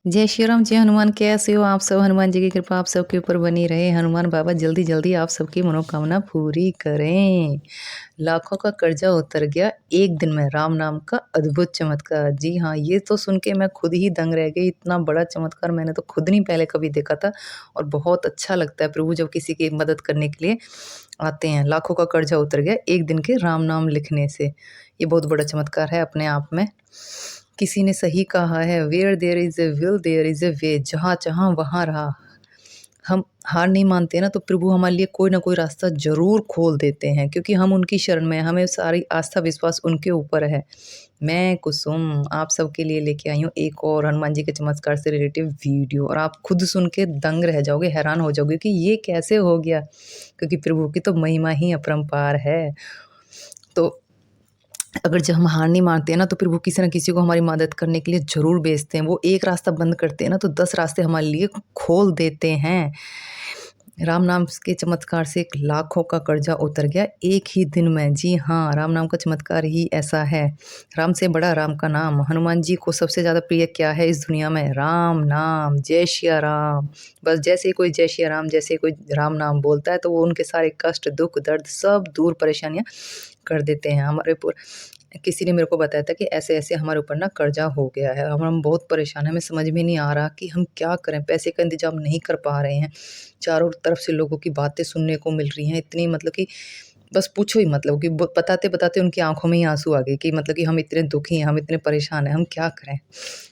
जय श्री राम, जय हनुमान। कैसे हो आप सब? हनुमान जी की कृपा आप सबके ऊपर बनी रहे। हनुमान बाबा जल्दी जल्दी आप सबकी मनोकामना पूरी करें। लाखों का कर्जा उतर गया एक दिन में, राम नाम का अद्भुत चमत्कार। जी हाँ, ये तो सुन के मैं खुद ही दंग रह गई। इतना बड़ा चमत्कार मैंने तो खुद नहीं पहले कभी देखा था। और बहुत अच्छा लगता है प्रभु जब किसी की मदद करने के लिए आते हैं। लाखों का कर्जा उतर गया एक दिन के राम नाम लिखने से। ये बहुत बड़ा चमत्कार है अपने आप में। किसी ने सही कहा है, where there is a will there is a way. जहाँ चाहा वहाँ रहा। हम हार नहीं मानते ना, तो प्रभु हमारे लिए कोई ना कोई रास्ता जरूर खोल देते हैं, क्योंकि हम उनकी शरण में हैं। हमें सारी आस्था विश्वास उनके ऊपर है। मैं कुसुम आप सबके लिए लेके आई हूँ एक और हनुमान जी के चमत्कार से रिलेटिव वीडियो, और आप खुद सुन के दंग रह जाओगे, हैरान हो जाओगे कि ये कैसे हो गया, क्योंकि प्रभु की तो महिमा ही अपरंपार है। तो अगर जब हम हार नहीं मानते हैं ना, तो फिर वो किसी न किसी को हमारी मदद करने के लिए ज़रूर भेजते हैं। वो एक रास्ता बंद करते हैं ना, तो 10 रास्ते हमारे लिए खोल देते हैं। राम नाम के चमत्कार से एक लाखों का कर्जा उतर गया एक ही दिन में। जी हाँ, राम नाम का चमत्कार ही ऐसा है। राम से बड़ा राम का नाम। हनुमान जी को सबसे ज़्यादा प्रिय क्या है इस दुनिया में? राम नाम। जय सिया राम। बस जैसे ही कोई जय सिया राम, जैसे ही कोई राम नाम बोलता है, तो वो उनके सारे कष्ट, दुःख, दर्द सब दूर, परेशानियाँ कर देते हैं। हमारे ऊपर किसी ने मेरे को बताया था कि ऐसे-ऐसे हमारे ऊपर ना कर्जा हो गया है। अब हम बहुत परेशान हैं, हमें समझ में नहीं आ रहा कि हम क्या करें? पैसे का इंतज़ाम नहीं कर पा रहे हैं। चारों तरफ से लोगों की बातें सुनने को मिल रही हैं, इतनी मतलब कि बस पूछो ही, मतलब कि ब बताते-बताते उनकी आँखों में ही आँसू आ गए कि मतलब कि हम इतने दुखी हैं, हम इतने परेशान हैं, हम क्या करें?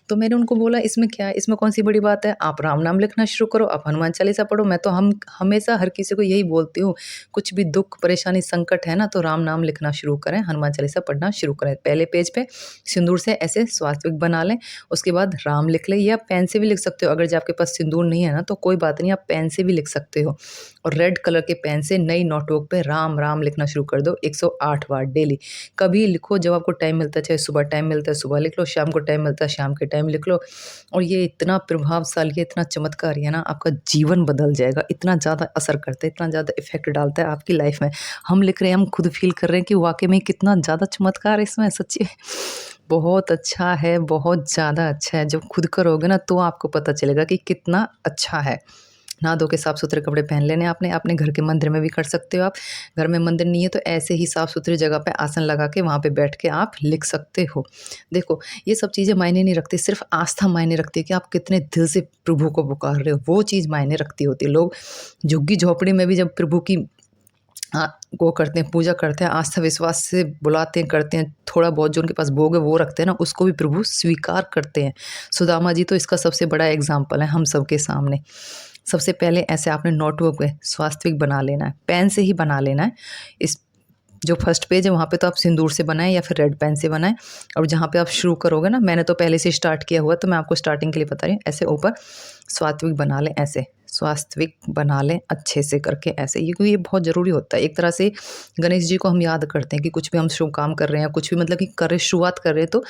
तो मैंने उनको बोला, इसमें क्या है? इसमें कौन-सी बड़ी बात है? आप राम नाम लिखना शुरू करो, आप हनुमान चालीसा पढ़ो। मैं तो हम हमेशा हर किसी को यही बोलती हूँ, कुछ भी दुःख, परेशानी, संकट है ना, तो राम नाम लिखना शुरू करें, हनुमान चालीसा पढ़ना शुरू करें। पहले पेज पे सिंदूर से ऐसे स्वास्तिक बना लें, उसके बाद राम लिख लें, या पेन से भी लिख सकते हो। अगर जो आपके पास सिंदूर नहीं है ना, तो कोई बात नहीं, आप पेन से भी लिख सकते हो। और रेड कलर के पेन से नई नोटबुक पे राम राम लिखना शुरू कर दो 108 बार डेली। कभी लिखो, जब आपको टाइम मिलता है, चाहे सुबह टाइम मिलता है सुबह लिख लो, शाम को टाइम मिलता है शाम के टाइम लिख लो। और ये इतना प्रभावशाली है, इतना चमत्कारी है ना, आपका जीवन बदल जाएगा। इतना ज़्यादा असर करता है, इतना ज़्यादा इफ़ेक्ट डालता है आपकी लाइफ में। हम लिख रहे हैं, हम खुद फ़ील कर रहे हैं कि वाक़ई में कितना ज़्यादा चमत्कार है इसमें, सच्ची बहुत अच्छा है, बहुत ज़्यादा अच्छा है। जब खुद करोगे ना, तो आपको पता चलेगा कि कितना अच्छा है। नहा धो के साफ-सुथरे कपड़े पहन लेने आपने, अपने घर के मंदिर में भी कर सकते हो आप। घर में मंदिर नहीं है तो ऐसे ही साफ-सुथरी जगह पे आसन लगा के वहाँ पे बैठ के आप लिख सकते हो। देखो, ये सब चीज़ें मायने नहीं रखती, सिर्फ़ आस्था मायने रखती है कि आप कितने दिल से प्रभु को पुकार रहे हो, वो चीज़ मायने रखती होती है। लोग झुग्गी-झोपड़ी में भी जब प्रभु की वो करते हैं, पूजा करते हैं, आस्था विश्वास से बुलाते हैं, करते हैं, थोड़ा बहुत जो उनके पास भोग है वो रखते हैं ना, उसको भी प्रभु स्वीकार करते हैं। सुदामा जी तो इसका सबसे बड़ा एग्ज़ाम्पल है हम सबके सामने। सबसे पहले ऐसे आपने नोटबुक पे स्वास्तिक बना लेना है, पेन से ही बना लेना है। इस जो फर्स्ट पेज है वहाँ पे तो आप सिंदूर से बनाएँ या फिर रेड पेन से बनाएँ, और जहाँ पे आप शुरू करोगे ना, मैंने तो पहले से स्टार्ट किया हुआ है, तो मैं आपको स्टार्टिंग के लिए बता रही हूँ। ऐसे ऊपर स्वात्विक बना लें, ऐसे स्वास्थ्विक बना लें अच्छे से करके ऐसे, ये क्योंकि ये बहुत ज़रूरी होता है। एक तरह से गणेश जी को हम याद करते हैं कि कुछ भी हम शुभ काम कर रहे हैं, कुछ भी मतलब कि कर शुरुआत कर रहे हैं, तो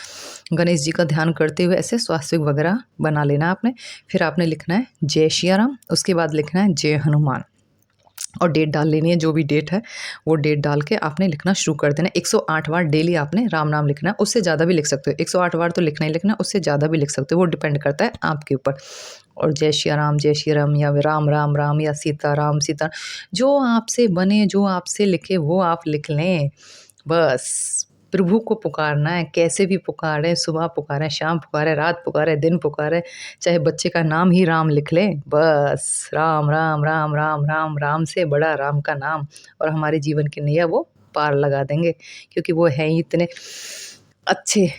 गणेश जी का ध्यान करते हुए ऐसे स्वास्थ्विक वगैरह बना लेना आपने। फिर आपने लिखना है जय सिया राम, उसके बाद लिखना है जय हनुमान, और डेट डाल लेनी है, जो भी डेट है वो डेट डाल के आपने लिखना शुरू कर देना है। 108 बार डेली आपने राम नाम लिखना है, उससे ज़्यादा भी लिख सकते हो। 108 बार तो लिखना ही लिखना है, उससे ज़्यादा भी लिख सकते हो, वो डिपेंड करता है आपके ऊपर। और जय श्री राम या राम राम राम या सीता राम सीता, जो आपसे बने, जो आपसे लिखे वो आप लिख लें। बस प्रभु को पुकारना है, कैसे भी पुकारें, सुबह पुकारें, शाम पुकारें, रात पुकारें, दिन पुकारें, चाहे बच्चे का नाम ही राम लिख लें, बस राम राम राम राम राम, राम से बड़ा राम का नाम, और हमारे जीवन की नैया वो पार लगा देंगे, क्योंकि वो हैं ही इतने अच्छे।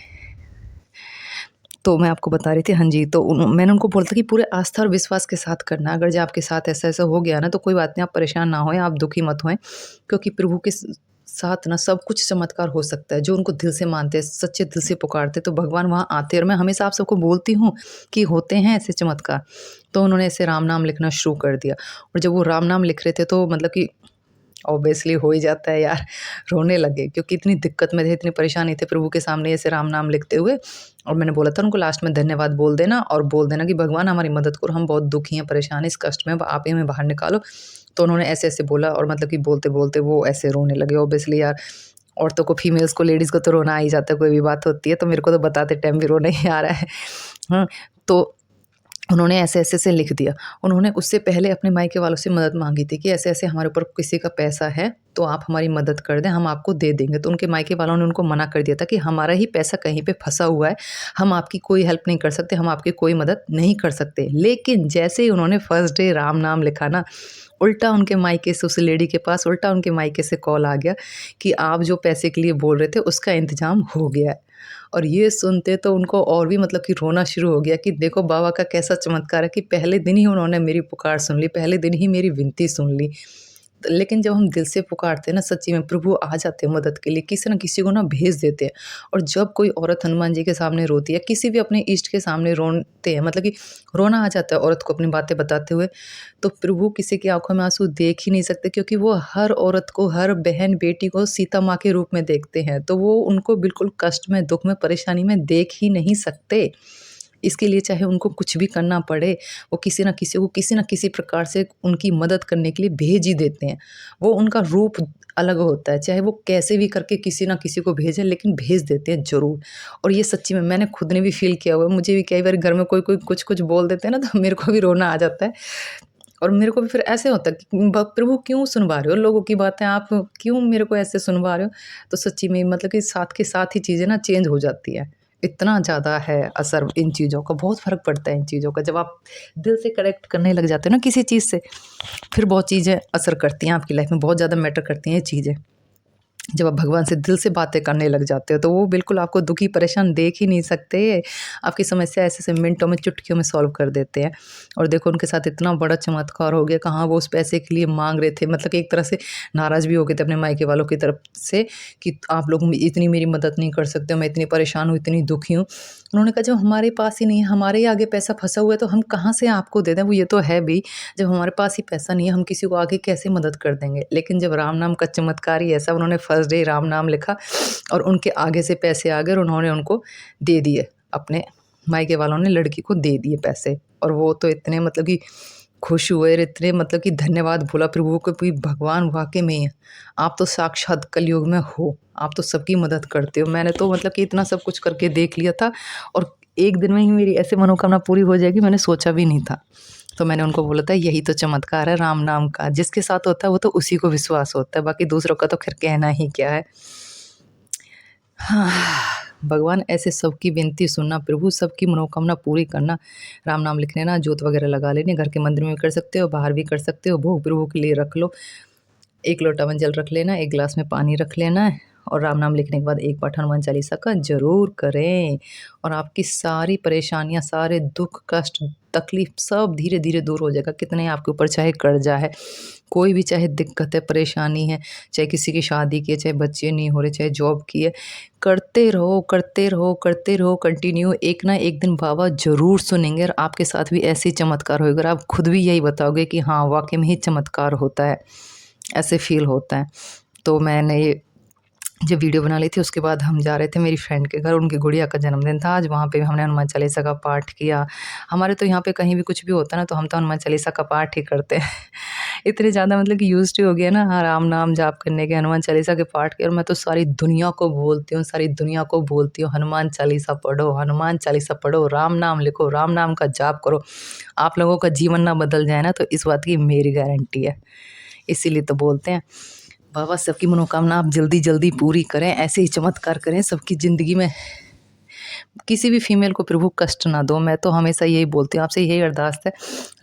तो मैं आपको बता रही थी, हाँ जी, तो मैंने उनको बोला था कि पूरे आस्था और विश्वास के साथ करना। अगर जो आपके साथ ऐसा-ऐसा हो गया ना, तो कोई बात नहीं, आप परेशान ना होएँ, आप दुखी मत होएँ, क्योंकि प्रभु के साथ ना सब कुछ चमत्कार हो सकता है। जो उनको दिल से मानते हैं, सच्चे दिल से पुकारते हैं, तो भगवान वहाँ आते हैं। और मैं हमेशा आप सबको बोलती हूँ कि होते हैं ऐसे चमत्कार। तो उन्होंने ऐसे राम नाम लिखना शुरू कर दिया, और जब वो राम नाम लिख रहे थे, तो मतलब कि ऑब्वियसली हो ही जाता है यार, रोने लगे, क्योंकि इतनी दिक्कत में थे, इतनी परेशानी थे प्रभु के सामने ऐसे राम नाम लिखते हुए। और मैंने बोला था उनको लास्ट में धन्यवाद बोल देना, और बोल देना कि भगवान हमारी मदद करो, हम बहुत दुखी हैं, परेशान हैं, इस कष्ट में, अब आप ही हमें बाहर निकालो। तो उन्होंने ऐसे-ऐसे बोला, और मतलब कि बोलते-बोलते वो ऐसे रोने लगे। ऑब्वियसली यार, औरतों को, फीमेल्स को, लेडीज़ को तो रोना आ ही जाता है, कोई भी बात होती है, तो मेरे को तो बताते टाइम भी रोना ही आ रहा है। हाँ, तो उन्होंने ऐसे-ऐसे से लिख दिया। उन्होंने उससे पहले अपने मायके वालों से मदद माँगी थी कि ऐसे-ऐसे हमारे ऊपर किसी का पैसा है, तो आप हमारी मदद कर दें, हम आपको दे देंगे। तो उनके मायके वालों ने उनको मना कर दिया था कि हमारा ही पैसा कहीं पे फँसा हुआ है, हम आपकी कोई हेल्प नहीं कर सकते, हम आपकी कोई मदद नहीं कर सकते। लेकिन जैसे ही उन्होंने फर्स्ट डे राम नाम लिखा ना, उल्टा उनके मायके से उस लेडी के पास उल्टा उनके मायके से कॉल आ गया कि आप जो पैसे के लिए बोल रहे थे, उसका इंतज़ाम हो गया है। और ये सुनते तो उनको और भी मतलब कि रोना शुरू हो गया कि देखो बाबा का कैसा चमत्कार है कि पहले दिन ही उन्होंने मेरी पुकार सुन ली, पहले दिन ही मेरी विनती सुन ली। लेकिन जब हम दिल से पुकारते हैं ना सच्ची में प्रभु आ जाते हैं मदद के लिए, किसी न किसी को ना भेज देते हैं। और जब कोई औरत हनुमान जी के सामने रोती है, किसी भी अपने इष्ट के सामने रोते हैं, मतलब कि रोना आ जाता है औरत को अपनी बातें बताते हुए, तो प्रभु किसी की आँखों में आँसू देख ही नहीं सकते क्योंकि वो हर औरत को, हर बहन बेटी को सीता माँ के रूप में देखते हैं। तो वो उनको बिल्कुल कष्ट में, दुःख में, परेशानी में देख ही नहीं सकते। इसके लिए चाहे उनको कुछ भी करना पड़े, वो किसी न किसी को किसी न किसी प्रकार से उनकी मदद करने के लिए भेज ही देते हैं। वो उनका रूप अलग होता है, चाहे वो कैसे भी करके किसी न किसी को भेजें लेकिन भेज देते हैं ज़रूर। और ये सच्ची में मैंने खुद ने भी फ़ील किया हुआ है, मुझे भी कई बार घर में कोई-कोई कुछ-कुछ बोल देते हैं ना तो मेरे को भी रोना आ जाता है। और मेरे को भी फिर ऐसे होता है कि ब प्रभु क्यों सुनवा रहे हो लोगों की बातें, आप क्यों मेरे को ऐसे सुनवा रहे हो? तो सच्ची में मतलब कि साथ के साथ ही चीज़ें ना चेंज हो जाती है। इतना ज़्यादा है असर इन चीज़ों का, बहुत फ़र्क पड़ता है इन चीज़ों का। जब आप दिल से कनेक्ट करने लग जाते हो ना किसी चीज़ से, फिर बहुत चीज़ें असर करती हैं आपकी लाइफ़ में, बहुत ज़्यादा मैटर करती हैं ये चीज़ें। जब आप भगवान से दिल से बातें करने लग जाते हो तो वो बिल्कुल आपको दुखी परेशान देख ही नहीं सकते। आपकी समस्या ऐसे-ऐसे मिनटों में, चुटकियों में सॉल्व कर देते हैं। और देखो उनके साथ इतना बड़ा चमत्कार हो गया, कहाँ वो उस पैसे के लिए माँग रहे थे, मतलब कि एक तरह से नाराज़ भी हो गए थे अपने मायके वालों की तरफ से कि आप लोग इतनी मेरी मदद नहीं कर सकते हो, मैं इतनी परेशान हूँ, इतनी दुखी हूँ। उन्होंने कहा जब हमारे पास ही नहीं है, हमारे ही आगे पैसा फँसा हुआ है तो हम कहाँ से आपको दे दें? वो ये तो है भी, जब हमारे पास ही पैसा नहीं है, हम किसी को आगे कैसे मदद कर देंगे? लेकिन जब राम नाम का चमत्कार ही ऐसा, उन्होंने फर्स्ट डे राम नाम लिखा और उनके आगे से पैसे आ गए और उन्होंने उनको दे दिए। अपने मायके वालों ने लड़की को दे दिए पैसे और वो तो इतने मतलब कि खुश हुए और इतने मतलब कि धन्यवाद बोला प्रभु को कि भगवान वाक़ई में आप तो साक्षात कलयुग में हो, आप तो सबकी मदद करते हो। मैंने तो मतलब कि इतना सब कुछ करके देख लिया था और एक दिन में ही मेरी ऐसी मनोकामना पूरी हो जाएगी मैंने सोचा भी नहीं था। तो मैंने उनको बोला था यही तो चमत्कार है राम नाम का, जिसके साथ होता है वो तो उसी को विश्वास होता है, बाकी दूसरों का तो ख़ैर कहना ही क्या है। हाँ, भगवान ऐसे सबकी विनती सुनना, प्रभु सबकी मनोकामना पूरी करना। राम नाम लिख लेना, जोत वगैरह लगा लेनी, घर के मंदिर में भी कर सकते हो, बाहर भी कर सकते हो, भोग प्रभु के लिए रख लो। 1 लोटा में जल रख लेना, 1 गिलास में पानी रख लेना है और राम नाम लिखने के बाद 1 पाठ हनुमान चालीसा का ज़रूर करें और आपकी सारी परेशानियाँ, सारे दुःख, कष्ट, तकलीफ़ सब धीरे-धीरे दूर हो जाएगा। कितने आपके ऊपर चाहे कर्जा है, कोई भी चाहे दिक्कत है, परेशानी है, चाहे किसी की शादी की है, चाहे बच्चे नहीं हो रहे, चाहे जॉब की है, करते रहो, करते रहो, करते रहो कंटिन्यू। एक ना एक दिन बाबा ज़रूर सुनेंगे और आपके साथ भी ऐसे ही चमत्कार होएगा और आप खुद भी यही बताओगे कि हाँ, वाक़ई में ही चमत्कार होता है। ऐसे फ़ील होता है। तो मैंने ये जब वीडियो बना ली थी उसके बाद हम जा रहे थे मेरी फ्रेंड के घर, उनकी गुड़िया का जन्मदिन था आज, वहाँ पे हमने हनुमान चालीसा का पाठ किया। हमारे तो यहाँ पे कहीं भी कुछ भी होता है ना तो हम तो हनुमान चालीसा का पाठ ही करते हैं। इतने ज़्यादा मतलब कि यूज़्ड ही हो गया ना हाँ, राम नाम जाप करने के, हनुमान चालीसा के पाठ के और मैं तो सारी दुनिया को बोलती हूँ, सारी दुनिया को बोलती हूँ हनुमान चालीसा पढ़ो, हनुमान चालीसा पढ़ो, राम नाम लिखो, राम नाम का जाप करो। आप लोगों का जीवन ना बदल जाए ना तो इस बात की मेरी गारंटी है। इसीलिए तो बोलते हैं बाबा सबकी मनोकामना आप जल्दी-जल्दी पूरी करें, ऐसे ही चमत्कार करें सबकी ज़िंदगी में। किसी भी फीमेल को प्रभु कष्ट ना दो, मैं तो हमेशा यही बोलती हूँ, आपसे यही अरदास है।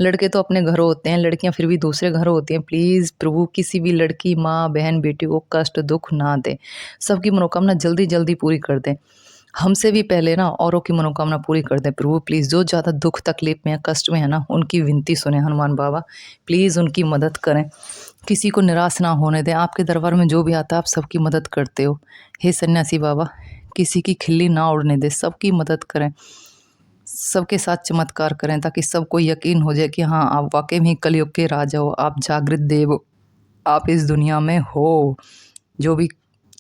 लड़के तो अपने घरों होते हैं, लड़कियाँ फिर भी दूसरे घरों होती हैं। प्लीज़ प्रभु किसी भी लड़की, माँ, बहन, बेटी को कष्ट, दुःख ना दें। सबकी मनोकामना जल्दी-जल्दी पूरी कर दें। हमसे भी पहले ना औरों की मनोकामना पूरी कर दें प्रभु प्लीज़। जो ज़्यादा दुःख तकलीफ़ में है, कष्ट में है ना, उनकी विनती सुनें हनुमान बाबा। प्लीज़ उनकी मदद करें। किसी को निराश ना होने दें। आपके दरबार में जो भी आता है आप सबकी मदद करते हो। हे सन्यासी बाबा, किसी की खिल्ली ना उड़ने दें, सबकी मदद करें। सबके साथ चमत्कार करें ताकि सबको यकीन हो जाए कि हाँ, आप वाक़ई में कलयुग के राजा हो, आप जागृत देव हो, आप इस दुनिया में हो। जो भी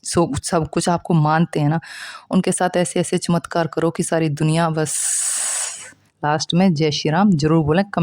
सब कुछ आपको मानते हैं ना, उनके साथ ऐसे-ऐसे चमत्कार करो कि सारी दुनिया बस लास्ट में जय श्री राम ज़रूर बोलें।